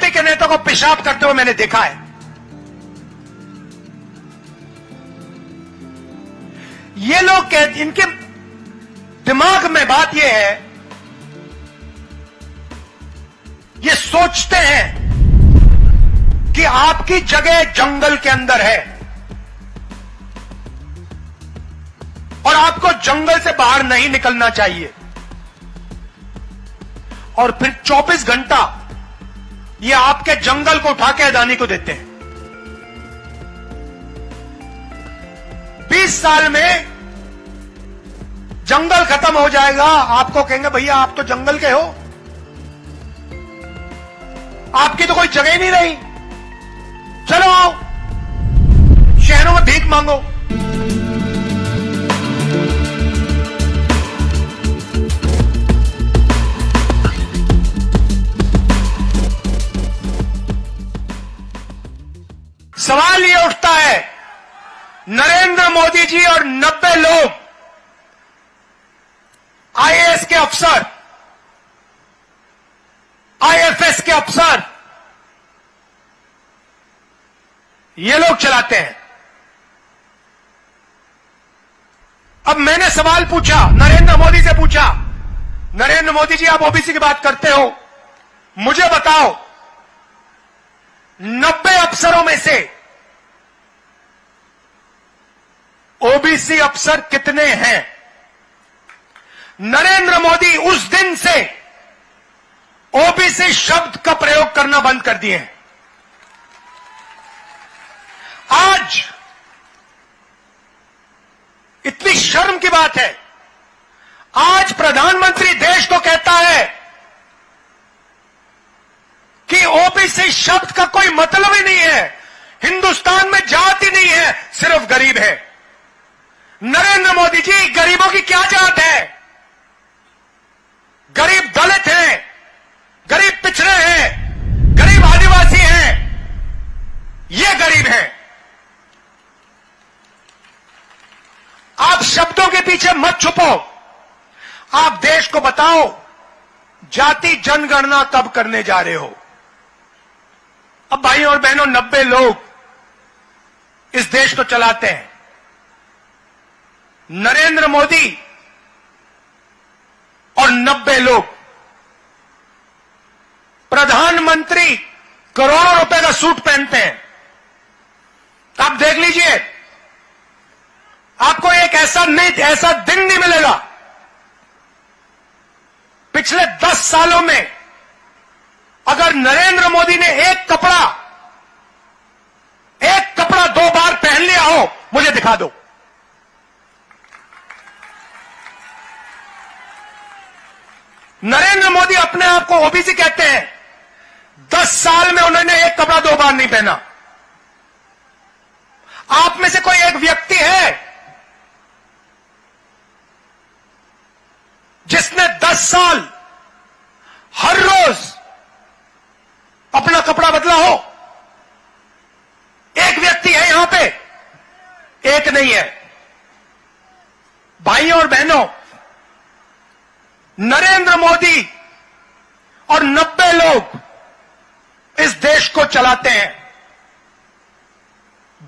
Party के नेता को पेशाब करते हुए मैंने देखा है। ये लोग इनके दिमाग में बात यह है, ये सोचते हैं कि आपकी जगह जंगल के अंदर है और आपको जंगल से बाहर नहीं निकलना चाहिए, और फिर 24 घंटा ये आपके जंगल को उठा के अदानी को देते हैं। 20 साल में जंगल खत्म हो जाएगा, आपको कहेंगे भैया आप तो जंगल के हो, आपकी तो कोई जगह ही नहीं रही, चलो आओ शहरों में भीख मांगो। सवाल ये उठता है, नरेंद्र मोदी जी और 90 लोग आईएएस के अफसर, आईएफएस के अफसर, ये लोग चलाते हैं। अब मैंने सवाल पूछा, नरेंद्र मोदी से पूछा, नरेंद्र मोदी जी आप ओबीसी की बात करते हो, मुझे बताओ 90 अफसरों में से ओबीसी अफसर कितने हैं? नरेंद्र मोदी उस दिन से ओबीसी शब्द का प्रयोग करना बंद कर दिए हैं। आज इतनी शर्म की बात है, आज प्रधानमंत्री देश को कहता है कि ओबीसी शब्द का कोई मतलब ही नहीं है, हिंदुस्तान में जाति नहीं है, सिर्फ गरीब है। नरेंद्र मोदी जी, गरीबों की क्या जात है? गरीब दलित हैं, गरीब पिछड़े हैं, गरीब आदिवासी हैं, ये गरीब हैं। आप शब्दों के पीछे मत छुपो, आप देश को बताओ जाति जनगणना कब करने जा रहे हो। अब भाइयों और बहनों, 90 लोग इस देश को चलाते हैं। नरेंद्र मोदी और 90 लोग, प्रधानमंत्री करोड़ों रुपए का सूट पहनते हैं। आप देख लीजिए, आपको एक ऐसा दिन नहीं मिलेगा पिछले 10 सालों में, अगर नरेंद्र मोदी ने एक कपड़ा 2 बार पहन लिया हो, मुझे दिखा दो। नरेंद्र मोदी अपने आप को ओबीसी कहते हैं, 10 साल में उन्होंने एक कपड़ा 2 बार नहीं पहना। आप में से कोई एक व्यक्ति है जिसने 10 साल हर रोज अपना कपड़ा बदला हो? एक व्यक्ति है यहां पे? एक नहीं है। भाइयों और बहनों, नरेंद्र मोदी और 90 लोग इस देश को चलाते हैं।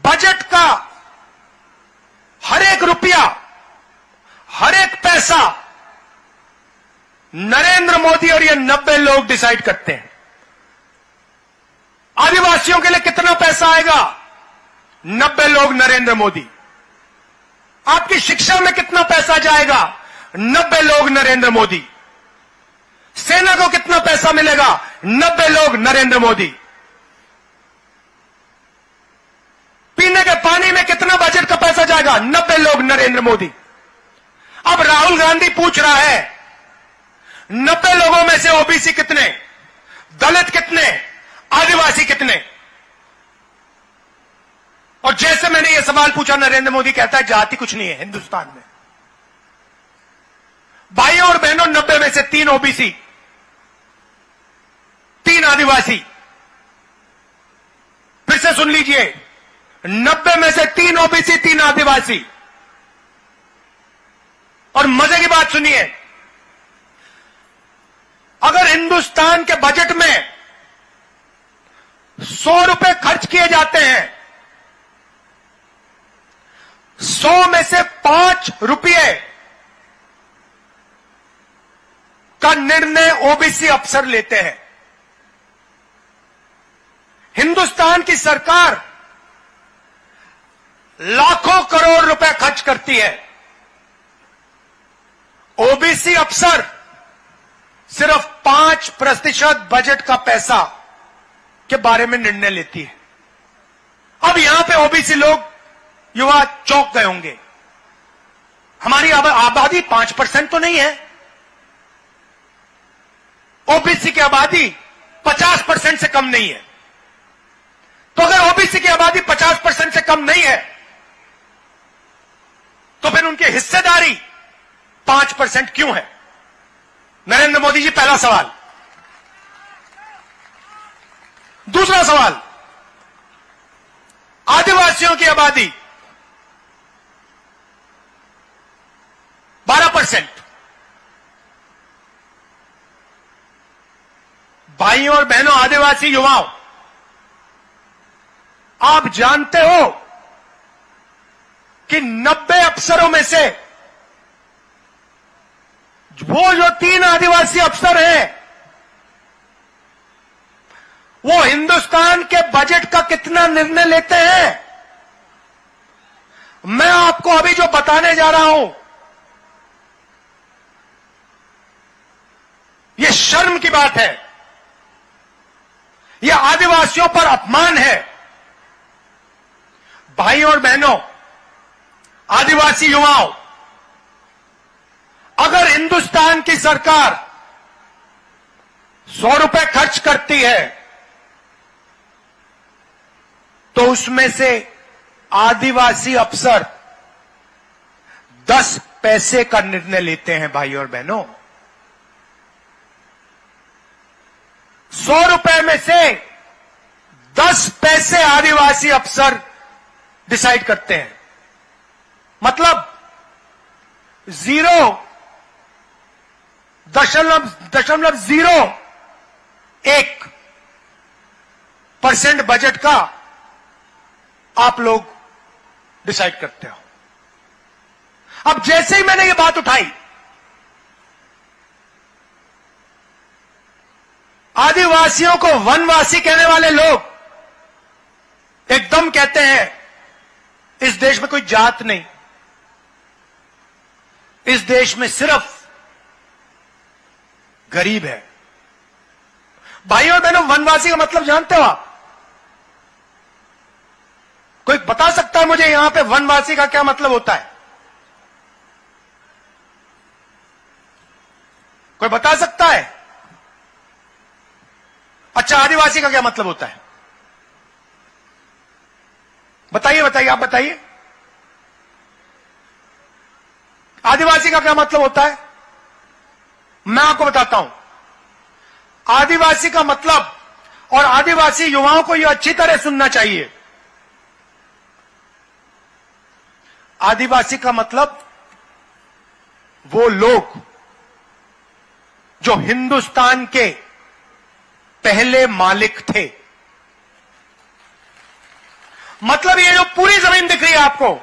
बजट का हर एक रुपया, हर एक पैसा नरेंद्र मोदी और ये 90 लोग डिसाइड करते हैं। आदिवासियों के लिए कितना पैसा आएगा? 90 लोग, नरेंद्र मोदी। आपकी शिक्षा में कितना पैसा जाएगा? 90 लोग, नरेंद्र मोदी। सेना को कितना पैसा मिलेगा? 90 लोग, नरेंद्र मोदी। पीने के पानी में कितना बजट का पैसा जाएगा? 90 लोग, नरेंद्र मोदी। अब राहुल गांधी पूछ रहा है 90 लोगों में से ओबीसी कितने, दलित कितने, आदिवासी कितने? और जैसे मैंने यह सवाल पूछा, नरेंद्र मोदी कहता है जाति कुछ नहीं है हिंदुस्तान में। भाइयों और बहनों, 90 में से 3 ओबीसी, 3 आदिवासी। फिर से सुन लीजिए, 90 में से 3 ओबीसी, 3 आदिवासी। और मजे की बात सुनिए, अगर हिंदुस्तान के बजट में ₹100 खर्च किए जाते हैं, 100 में से ₹5 का निर्णय ओबीसी अफसर लेते हैं। हिंदुस्तान की सरकार लाखों करोड़ रुपए खर्च करती है, ओबीसी अफसर सिर्फ 5% बजट का पैसा के बारे में निर्णय लेती है। अब यहां पे ओबीसी लोग, युवा चौंक गए होंगे, हमारी आबादी 5% तो नहीं है, ओबीसी की आबादी 50% से कम नहीं है। तो अगर ओबीसी की आबादी 50% से कम नहीं है तो फिर उनकी हिस्सेदारी 5% क्यों है? नरेंद्र मोदी जी, पहला सवाल। दूसरा सवाल, आदिवासियों की आबादी 12%। भाइयों और बहनों, आदिवासी युवाओं, आप जानते हो कि 90 अफसरों में से वो जो 3 आदिवासी अफसर हैं, वो हिंदुस्तान के बजट का कितना निर्णय लेते हैं? मैं आपको अभी जो बताने जा रहा हूं, यह शर्म की बात है, यह आदिवासियों पर अपमान है। भाइयों और बहनों, आदिवासी युवाओं, अगर हिंदुस्तान की सरकार ₹100 खर्च करती है तो उसमें से आदिवासी अफसर 10 पैसे का निर्णय लेते हैं। भाइयों और बहनों, ₹100 में से 10 पैसे आदिवासी अफसर डिसाइड करते हैं। मतलब 0.01% बजट का आप लोग डिसाइड करते हो। अब जैसे ही मैंने ये बात उठाई, आदिवासियों को वनवासी कहने वाले लोग एकदम कहते हैं इस देश में कोई जात नहीं, इस देश में सिर्फ गरीब है। भाइयों और बहनों, वनवासी का मतलब जानते हो आप? कोई बता सकता है मुझे यहां पे वनवासी का क्या मतलब होता है? कोई बता सकता है? अच्छा, आदिवासी का क्या मतलब होता है? बताइए बताइए, आप बताइए, आदिवासी का क्या मतलब होता है? मैं आपको बताता हूं। आदिवासी का मतलब, और आदिवासी युवाओं को यह अच्छी तरह सुनना चाहिए, आदिवासी का मतलब वो लोग जो हिंदुस्तान के पहले मालिक थे। मतलब ये जो पूरी जमीन दिख रही है आपको,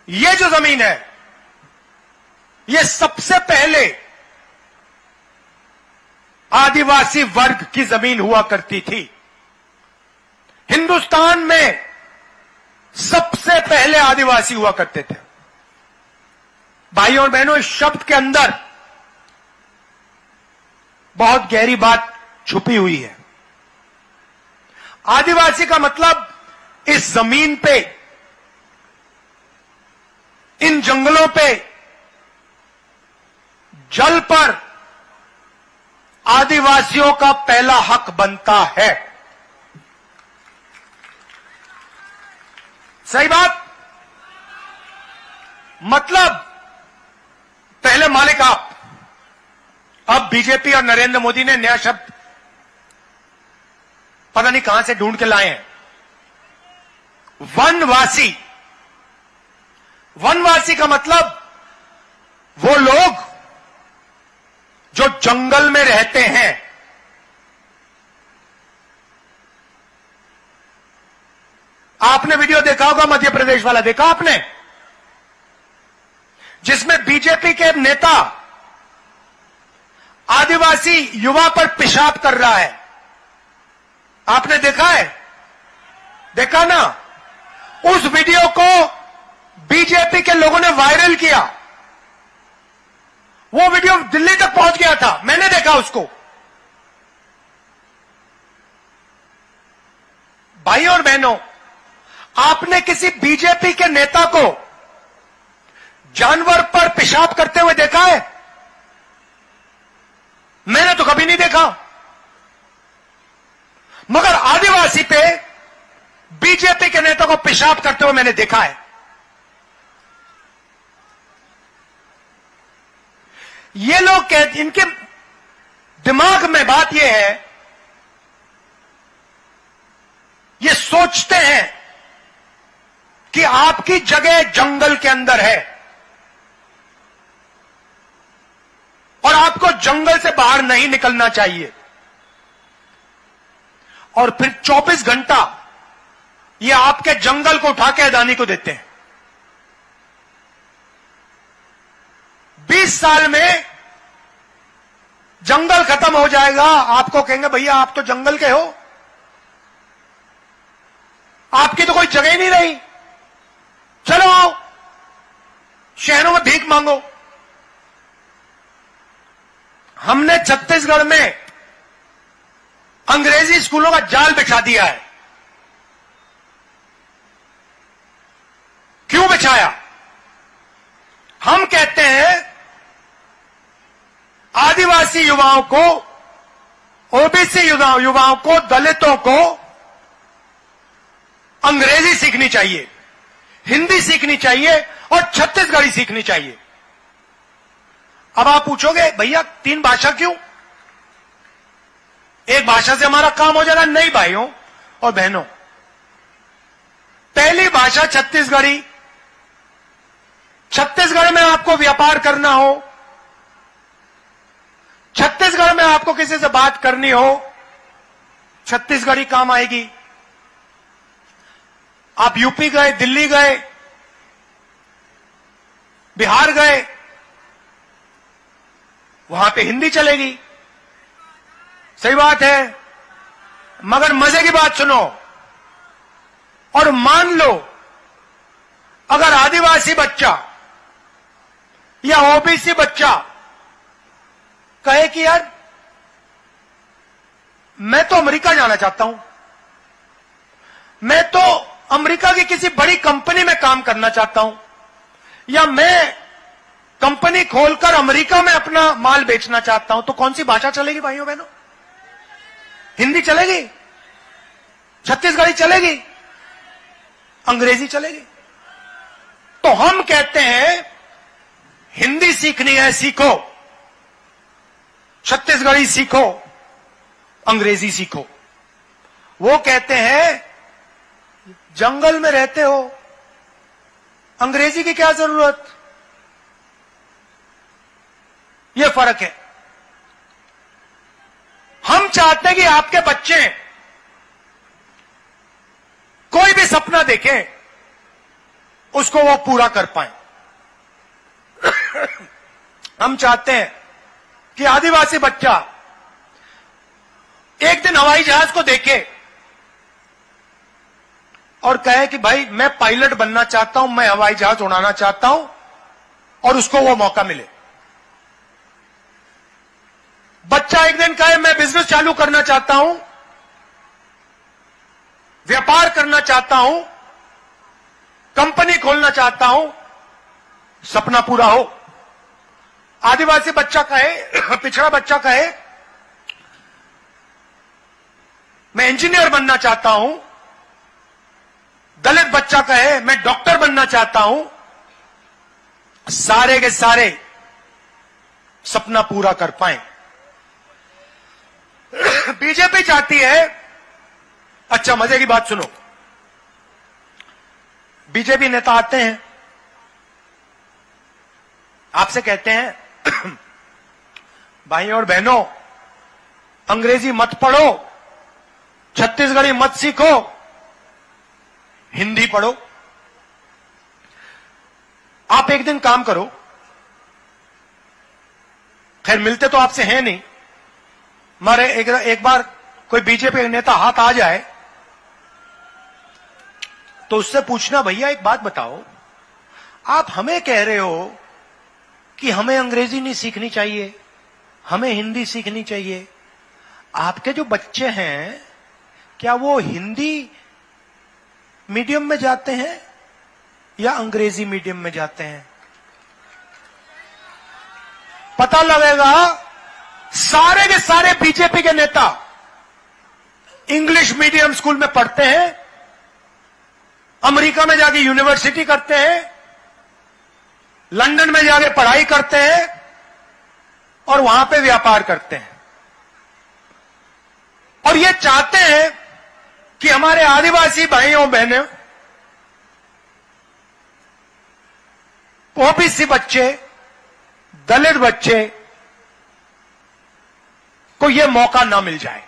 ये जो जमीन है, ये सबसे पहले आदिवासी वर्ग की जमीन हुआ करती थी। हिंदुस्तान में सबसे पहले आदिवासी हुआ करते थे। भाइयों और बहनों, इस शब्द के अंदर बहुत गहरी बात छुपी हुई है। आदिवासी का मतलब इस जमीन पे, इन जंगलों पे, जल पर आदिवासियों का पहला हक बनता है। सही बात? मतलब पहले मालिक आप। अब बीजेपी और नरेंद्र मोदी ने नया शब्द पता नहीं कहां से ढूंढ के लाए हैं, वनवासी। वनवासी का मतलब वो लोग जो जंगल में रहते हैं, आपने वीडियो देखा होगा, मध्य प्रदेश वाला देखा आपने, जिसमें बीजेपी के नेता आदिवासी युवा पर पेशाब कर रहा है। आपने देखा है? देखा ना? उस वीडियो को बीजेपी के लोगों ने वायरल किया। वो वीडियो दिल्ली तक पहुंच गया था, मैंने देखा उसको। भाई और बहनों, आपने किसी बीजेपी के नेता को जानवर पर पेशाब करते हुए देखा है? मैंने तो कभी नहीं देखा। मगर आदिवासी पे बीजेपी के नेता को पेशाब करते हुए मैंने देखा है। ये लोग इनके दिमाग में बात यह है, ये सोचते हैं कि आपकी जगह जंगल के अंदर है और आपको जंगल से बाहर नहीं निकलना चाहिए, और फिर 24 घंटा ये आपके जंगल को उठा के अदानी को देते हैं। 20 साल में जंगल खत्म हो जाएगा, आपको कहेंगे भैया आप तो जंगल के हो, आपकी तो कोई जगह ही नहीं रही, चलो आओ शहरों में भीख मांगो। हमने छत्तीसगढ़ में अंग्रेजी स्कूलों का जाल बिछा दिया है। क्यों बिछाया? हम कहते हैं आदिवासी युवाओं को, ओबीसी युवाओं को, दलितों को अंग्रेजी सीखनी चाहिए, हिंदी सीखनी चाहिए और छत्तीसगढ़ी सीखनी चाहिए। अब आप पूछोगे भैया 3 भाषा क्यों? एक भाषा से हमारा काम हो जाएगा? नहीं भाइयों और बहनों, पहली भाषा छत्तीसगढ़ी। छत्तीसगढ़ में आपको व्यापार करना हो, छत्तीसगढ़ में आपको किसी से बात करनी हो, छत्तीसगढ़ी काम आएगी। आप यूपी गए, दिल्ली गए, बिहार गए, वहां पे हिंदी चलेगी, सही बात है। मगर मजे की बात सुनो, और मान लो अगर आदिवासी बच्चा या ओबीसी बच्चा कहे कि यार मैं तो अमेरिका जाना चाहता हूं, मैं तो अमेरिका की किसी बड़ी कंपनी में काम करना चाहता हूं, या मैं कंपनी खोलकर अमेरिका में अपना माल बेचना चाहता हूं, तो कौन सी भाषा चलेगी भाइयों बहनों? हिंदी चलेगी? छत्तीसगढ़ी चलेगी? अंग्रेजी चलेगी? तो हम कहते हैं हिंदी सीखनी है, सीखो, छत्तीसगढ़ी सीखो, अंग्रेजी सीखो। वो कहते हैं जंगल में रहते हो, अंग्रेजी की क्या जरूरत? ये फर्क है। हम चाहते हैं कि आपके बच्चे कोई भी सपना देखें, उसको वो पूरा कर पाए। हम चाहते हैं कि आदिवासी बच्चा एक दिन हवाई जहाज को देखे और कहे कि भाई मैं पायलट बनना चाहता हूं, मैं हवाई जहाज उड़ाना चाहता हूं, और उसको वो मौका मिले। बच्चा एक दिन कहे मैं बिजनेस चालू करना चाहता हूं, व्यापार करना चाहता हूं, कंपनी खोलना चाहता हूं, सपना पूरा हो। आदिवासी बच्चा कहे, पिछड़ा बच्चा कहे मैं इंजीनियर बनना चाहता हूं, दलित बच्चा कहे मैं डॉक्टर बनना चाहता हूं, सारे के सारे सपना पूरा कर पाए। बीजेपी चाहती है, अच्छा मजे की बात सुनो, बीजेपी नेता आते हैं, आपसे कहते हैं भाइयों और बहनों अंग्रेजी मत पढ़ो, छत्तीसगढ़ी मत सीखो, हिंदी पढ़ो। आप एक दिन काम करो, खैर मिलते तो आपसे हैं नहीं, हमारे एक बार कोई बीजेपी नेता हाथ आ जाए तो उससे पूछना, भैया एक बात बताओ, आप हमें कह रहे हो कि हमें अंग्रेजी नहीं सीखनी चाहिए, हमें हिंदी सीखनी चाहिए, आपके जो बच्चे हैं क्या वो हिंदी मीडियम में जाते हैं या अंग्रेजी मीडियम में जाते हैं? पता लगेगा सारे के सारे बीजेपी के नेता इंग्लिश मीडियम स्कूल में पढ़ते हैं, अमेरिका में जाके यूनिवर्सिटी करते हैं, लंदन में जाके पढ़ाई करते हैं और वहां पे व्यापार करते हैं, और ये चाहते हैं कि हमारे आदिवासी भाइयों बहनों, ओबीसी बच्चे, दलित बच्चे को यह मौका ना मिल जाए।